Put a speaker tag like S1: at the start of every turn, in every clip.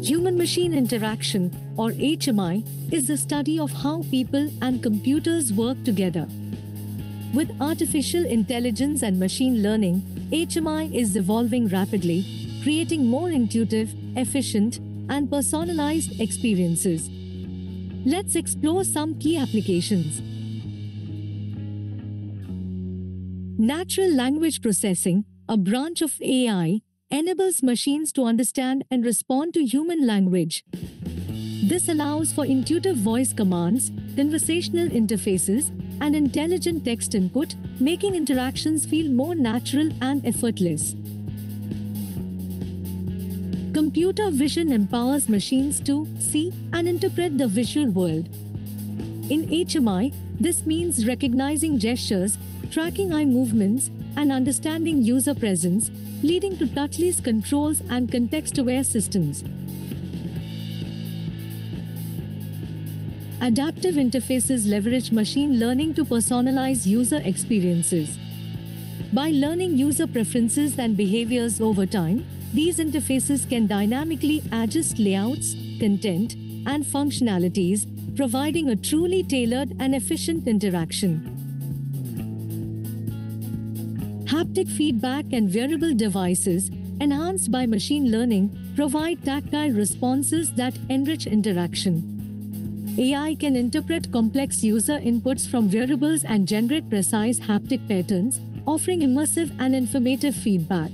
S1: Human-machine interaction, or HMI, is the study of how people and computers work together. With artificial intelligence and machine learning, HMI is evolving rapidly, creating more intuitive, efficient, and personalized experiences. Let's explore some key applications. Natural language processing, a branch of AI, enables machines to understand and respond to human language. This allows for intuitive voice commands, conversational interfaces, and intelligent text input, making interactions feel more natural and effortless. Computer vision empowers machines to see and interpret the visual world. In HMI, this means recognizing gestures, tracking eye movements, and understanding user presence, leading to touchless controls and context-aware systems. Adaptive interfaces leverage machine learning to personalize user experiences. By learning user preferences and behaviors over time, these interfaces can dynamically adjust layouts, content, and functionalities, providing a truly tailored and efficient interaction. Haptic feedback and wearable devices, enhanced by machine learning, provide tactile responses that enrich interaction. AI can interpret complex user inputs from wearables and generate precise haptic patterns, offering immersive and informative feedback.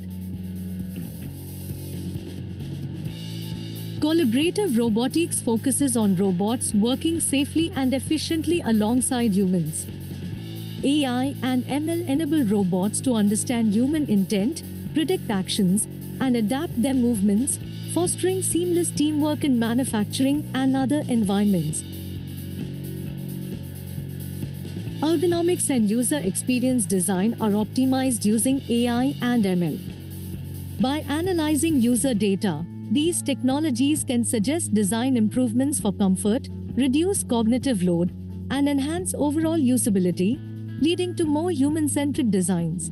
S1: Collaborative robotics focuses on robots working safely and efficiently alongside humans. AI and ML enable robots to understand human intent, predict actions, and adapt their movements, fostering seamless teamwork in manufacturing and other environments. Ergonomics and user experience design are optimized using AI and ML. By analyzing user data, these technologies can suggest design improvements for comfort, reduce cognitive load, and enhance overall usability, leading to more human-centric designs.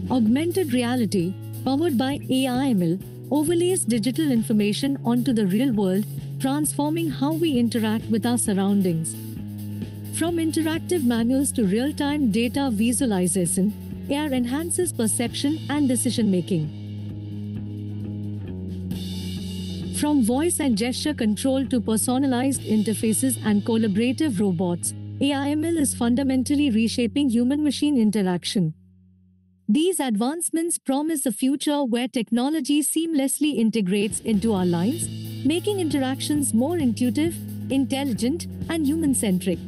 S1: Augmented reality, powered by AI/ML, overlays digital information onto the real world, transforming how we interact with our surroundings. From interactive manuals to real-time data visualization, AR enhances perception and decision-making. From voice and gesture control to personalized interfaces and collaborative robots, AI/ML is fundamentally reshaping human-machine interaction. These advancements promise a future where technology seamlessly integrates into our lives, making interactions more intuitive, intelligent, and human-centric.